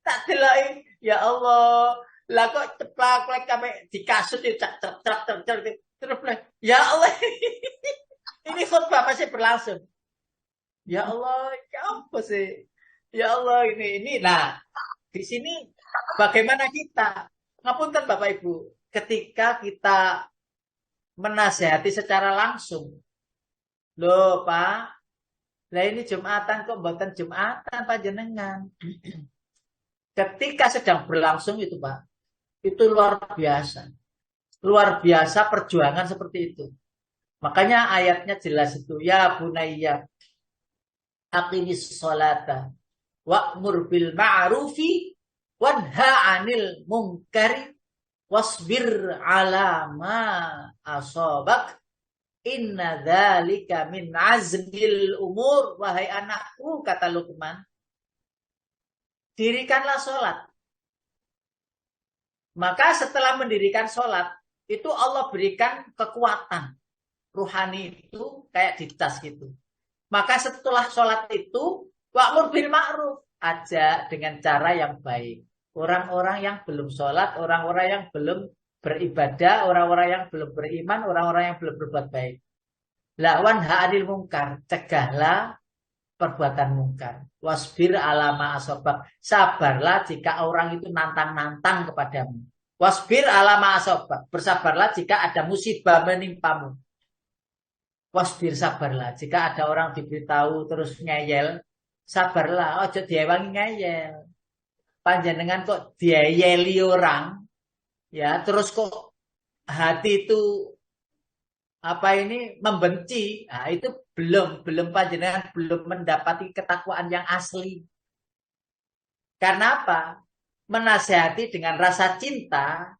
Tak delok, ya Allah. Lah kok ceplak sampai di kasut itu cak terus ya Allah. Ini khutbah masih berlangsung. Ya Allah, ya apa sih? Ya Allah ini. Nah, di sini bagaimana kita? Ngapunten Bapak Ibu, ketika kita menasehati secara langsung, loh Pak, lah ini Jumatan kok mboten Jumatan panjenengan. Ketika sedang berlangsung itu Pak, itu luar biasa. Luar biasa perjuangan seperti itu. Makanya ayatnya jelas itu, ya bunayya aqimis sholata wa'mur bil ma'rufi wanha 'anil munkari wasbir 'ala ma asabak inna dzalika min azmil umur. Wahai anakku, kata Luqman, dirikanlah sholat. Maka setelah mendirikan sholat, itu Allah berikan kekuatan ruhani itu kayak dicas gitu. Maka setelah sholat itu wa'mur bil ma'ruf, ajak dengan cara yang baik. Orang-orang yang belum sholat, orang-orang yang belum beribadah, orang-orang yang belum beriman, orang-orang yang belum berbuat baik. Lawan ha'anil mungkar, cegahlah perbuatan mungkar. Wasbir alama asobak, sabarlah jika orang itu nantang-nantang kepadamu. Wasbir alama asobak, bersabarlah jika ada musibah menimpamu. Wasbir, sabarlah jika ada orang diberitahu terus ngeyel, sabarlah, ojo diewangi ngeyel. Panjenengan kok diayeli orang, ya terus kok hati itu membenci, nah itu belum panjenengan belum mendapati ketakwaan yang asli. Karena apa? Menasehati dengan rasa cinta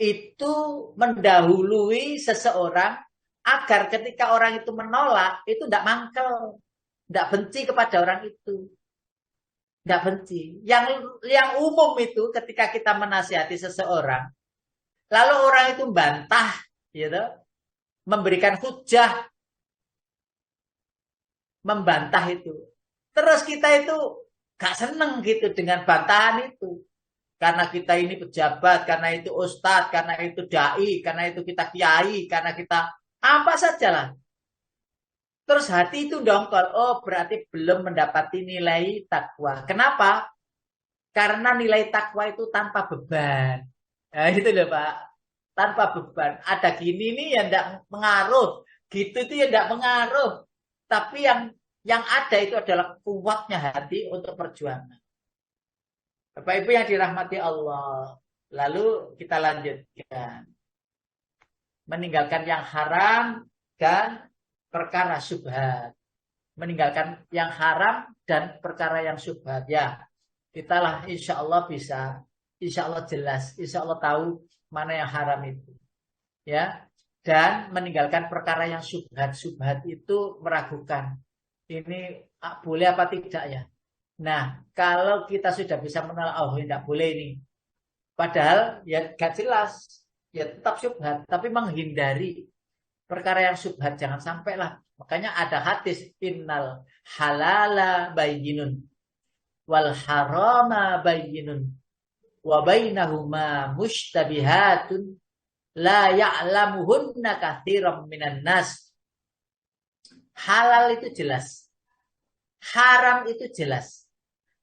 itu mendahului seseorang agar ketika orang itu menolak itu tidak mangkel, tidak benci kepada orang itu. Nggak benci. Yang umum itu ketika kita menasihati seseorang, lalu orang itu bantah, gitu, memberikan hujah, membantah itu. Terus kita itu gak seneng gitu dengan bantahan itu. Karena kita ini pejabat, karena itu ustadz, karena itu dai, karena itu kita kiai, karena kita apa sajalah. Terus hati itu dongkol, oh berarti belum mendapati nilai takwa. Kenapa? Karena nilai takwa itu tanpa beban. Nah itu loh Pak, tanpa beban. Ada gini nih yang tidak mengaruh, gitu itu yang tidak mengaruh. Tapi yang ada itu adalah kuatnya hati untuk perjuangan. Bapak Ibu yang dirahmati Allah. Lalu kita lanjutkan. Meninggalkan yang haram dan perkara syubhat. meninggalkan yang haram dan perkara yang syubhat. Ya, kita lah insya Allah bisa, insya Allah jelas, insya Allah tahu mana yang haram itu. Ya, dan meninggalkan perkara yang syubhat. Syubhat itu meragukan. Ini boleh apa tidak ya? Nah, kalau kita sudah bisa menolak, oh tidak boleh ini. Padahal ya gak jelas, ya tetap syubhat, tapi menghindari perkara yang syubhat jangan sampai lah. Makanya ada hadis innal halala bayyinun wal harama bayyinun wa bainahuma mushtabihatun la ya'lamuhunna katsiran minan nas. Halal itu jelas. Haram itu jelas.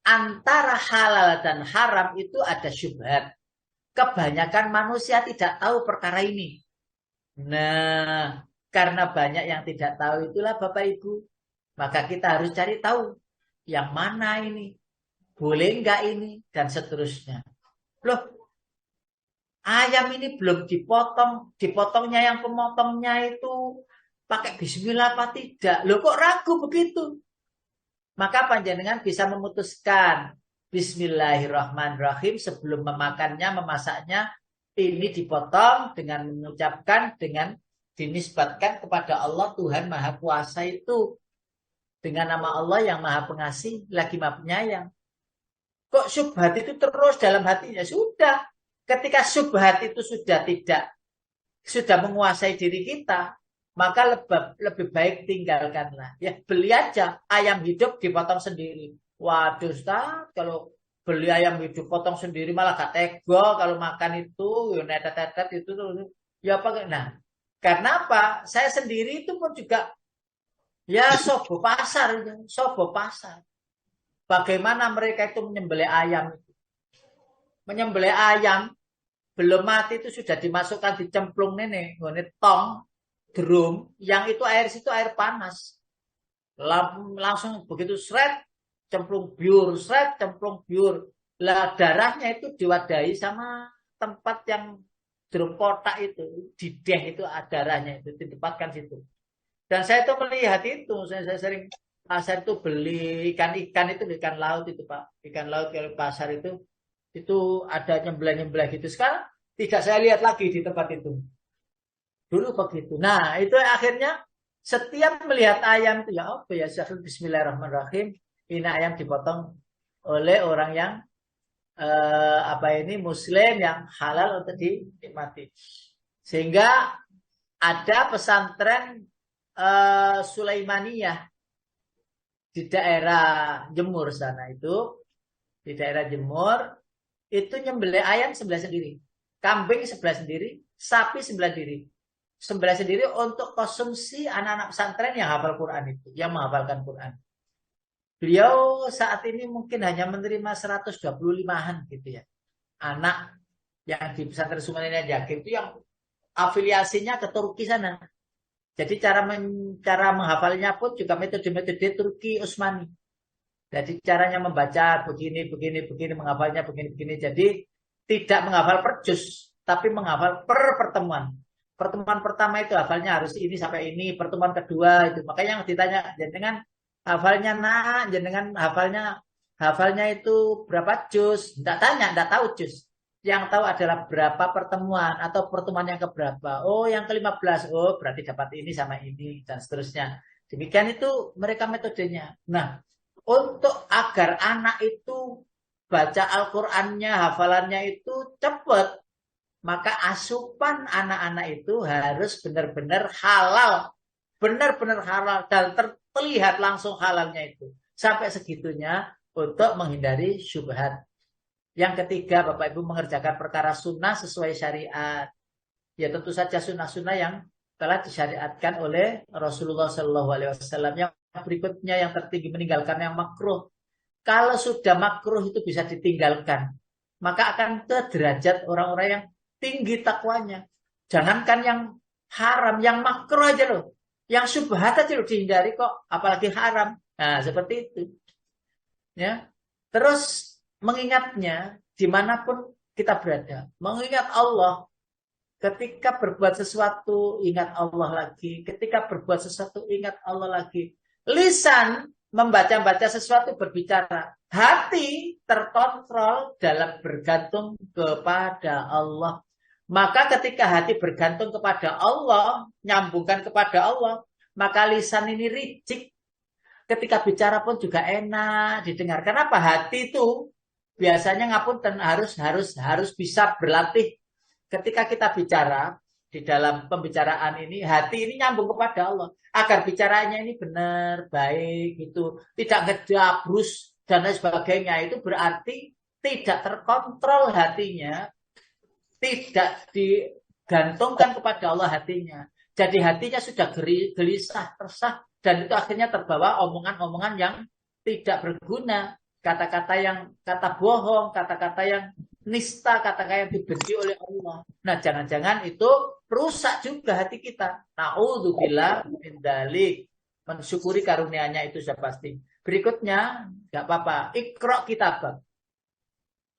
Antara halal dan haram itu ada syubhat. Kebanyakan manusia tidak tahu perkara ini. Nah, karena banyak yang tidak tahu itulah Bapak Ibu. Maka kita harus cari tahu yang mana ini. Boleh enggak ini dan seterusnya. Loh, ayam ini belum dipotong, dipotongnya yang pemotongnya itu pakai bismillah apa tidak? Loh kok ragu begitu? Maka panjenengan bisa memutuskan bismillahirrahmanirrahim sebelum memakannya, memasaknya, ini dipotong dengan mengucapkan, dengan dinisbatkan kepada Allah Tuhan Maha Kuasa itu. Dengan nama Allah yang Maha Pengasih, lagi Maha Penyayang. Kok syubhat itu terus dalam hatinya? Sudah. Ketika syubhat itu sudah menguasai diri kita, maka lebih baik tinggalkanlah. Ya, beli aja ayam hidup dipotong sendiri. Waduh, Ustaz, kalau beli ayam hidup potong sendiri malah gak tega kalau makan itu, ya netet-netet itu ya apa? Nah, karena apa? Saya sendiri itu pun juga ya sobo pasar, sobo pasar. Bagaimana mereka itu menyembelih ayam? Menyembelih ayam belum mati itu sudah dimasukkan di cemplung ini tong drum yang itu air situ air panas. Langsung begitu seret cemplung biur, seret cemplung biur. Lah darahnya itu diwadahi sama tempat yang drum kotak itu, dideh itu darahnya itu ditempatkan situ. Dan saya itu melihat itu, saya sering pasar itu beli ikan itu ikan laut itu Pak, ikan laut kalau pasar itu ada nyembelih gitu. Sekarang tidak saya lihat lagi di tempat itu. Dulu begitu. Nah itu akhirnya setiap melihat ayam itu ya apa ya, bismillahirrahmanirrahim. Ini ayam dipotong oleh orang yang muslim yang halal untuk dinikmati. Sehingga ada pesantren Sulaimaniyah di daerah Jemur sana itu, di daerah Jemur itu nyembelih ayam sebelah sendiri, kambing sebelah sendiri, sapi sebelah sendiri untuk konsumsi anak-anak pesantren yang hafal Quran itu, yang menghafalkan Quran. Beliau saat ini mungkin hanya menerima 125-an gitu ya. Anak yang di pesantren Sulaimaniyah itu yang afiliasinya ke Turki sana. Jadi cara menghafalnya pun juga metode-metode Turki Utsmani. Jadi caranya membaca begini, menghafalnya begini. Jadi tidak menghafal per juz, tapi menghafal per pertemuan. Pertemuan pertama itu hafalnya harus ini sampai ini, pertemuan kedua itu. Makanya yang ditanya jenengan hafalnya jenengan hafalnya itu berapa juz? Enggak tahu juz. Yang tahu adalah berapa pertemuan atau pertemuan yang keberapa. Oh, yang ke-15. Oh, berarti dapat ini sama ini dan seterusnya. Demikian itu mereka metodenya. Nah, untuk agar anak itu baca Al-Qur'annya, hafalannya itu cepat, maka asupan anak-anak itu harus benar-benar halal. Benar-benar halal dan terlihat langsung halalnya itu. Sampai segitunya untuk menghindari syubhat. Yang ketiga, Bapak Ibu mengerjakan perkara sunnah sesuai syariat. Ya tentu saja sunnah-sunnah yang telah disyariatkan oleh Rasulullah SAW. Yang berikutnya yang tertinggi meninggalkan yang makruh. Kalau sudah makruh itu bisa ditinggalkan, maka akan ke derajat orang-orang yang tinggi takwanya. Jangankan yang haram, yang makruh aja loh. Yang syubhat aja loh dihindari kok, apalagi haram. Nah seperti itu. Ya. Terus mengingatnya dimanapun kita berada, mengingat Allah. Ketika berbuat sesuatu ingat Allah lagi, ketika berbuat sesuatu ingat Allah lagi. Lisan membaca-baca sesuatu berbicara. Hati terkontrol dalam bergantung kepada Allah. Maka ketika hati bergantung kepada Allah, nyambungkan kepada Allah, maka lisan ini ricik. Ketika bicara pun juga enak didengar. Kenapa? Hati itu biasanya ngapunten harus bisa berlatih. Ketika kita bicara di dalam pembicaraan ini, hati ini nyambung kepada Allah agar bicaranya ini benar, baik gitu, tidak ngedabrus dan lain sebagainya. Itu berarti tidak terkontrol hatinya, tidak digantungkan kepada Allah hatinya. Jadi hatinya sudah gelisah, resah, dan itu akhirnya terbawa omongan-omongan yang tidak berguna, kata bohong, kata-kata yang nista, kata-kata yang dibenci oleh Allah. Nah, jangan-jangan itu rusak juga hati kita. Na'udzubillah min dzalik. Mensyukuri karunia-Nya itu sudah pasti. Berikutnya, nggak apa-apa. Iqra' kitabak.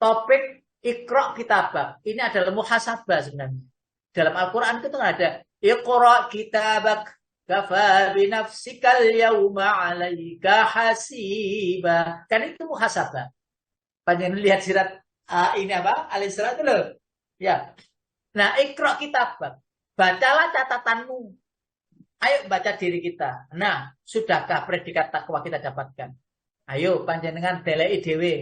Topik Iqra' kitabak. Ini adalah muhasabah sebenarnya. Dalam Al-Quran itu ada Iqra' kitabak. Kafa binafsikal yawma 'alaika hasiba. Kan itu muhasabah. Panjenengan lihat sirat ini apa? Al-Isra itu loh. Ya. Nah, Iqra' kitabak. Bacalah catatanmu. Ayo baca diri kita. Nah, sudahkah predikat takwa kita dapatkan? Ayo panjenengan deleki dhewe.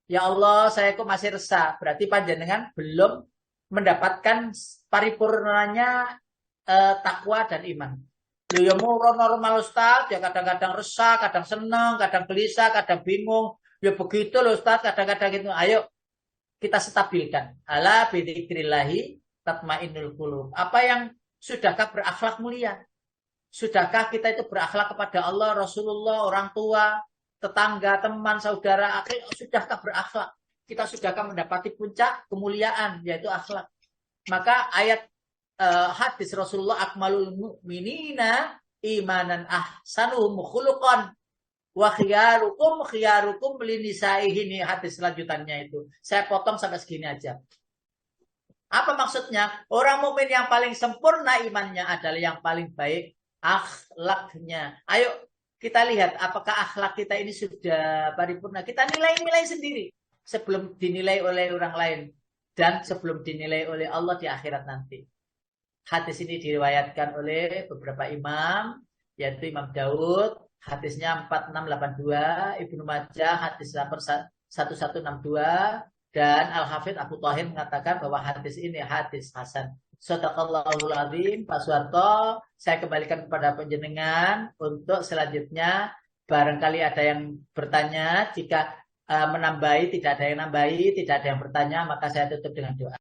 Ya Allah, saya kok masih resah. Berarti panjenengan belum mendapatkan paripurnanya takwa dan iman. Ya normal Ustaz, ya kadang-kadang resah, kadang senang, kadang gelisah, kadang bingung. Ya begitu loh Ustaz, kadang-kadang gitu. Ayo kita stabilkan. Ala bidzikrillahi tatmainnul qulub. Apa yang sudahkah berakhlak mulia? Sudahkah kita itu berakhlak kepada Allah, Rasulullah, orang tua, tetangga, teman, saudara, sudahkah berakhlak? Kita sudahkah mendapati puncak kemuliaan, yaitu akhlak? Maka ayat hadis Rasulullah akmalul mu'minina imanan ahsanuhum khuluqan wa khiyarukum linisaihi, ini hadis selanjutannya itu. Saya potong sampai segini aja. Apa maksudnya? Orang mukmin yang paling sempurna imannya adalah yang paling baik akhlaknya. Ayo kita lihat apakah akhlak kita ini sudah paripurna. Kita nilai sendiri sebelum dinilai oleh orang lain dan sebelum dinilai oleh Allah di akhirat nanti. Hadis ini diriwayatkan oleh beberapa imam, yaitu Imam Daud, hadisnya 4682, Ibnu Majah hadis 1162, dan Al-Hafidz Abu Thahir mengatakan bahwa hadis ini hadis hasan. Shadaqallahul azim. Pak Suwarto, saya kembalikan kepada panjenengan untuk selanjutnya. Barangkali ada yang bertanya. Jika menambahi, tidak ada yang nambahi, tidak ada yang bertanya, maka saya tutup dengan doa.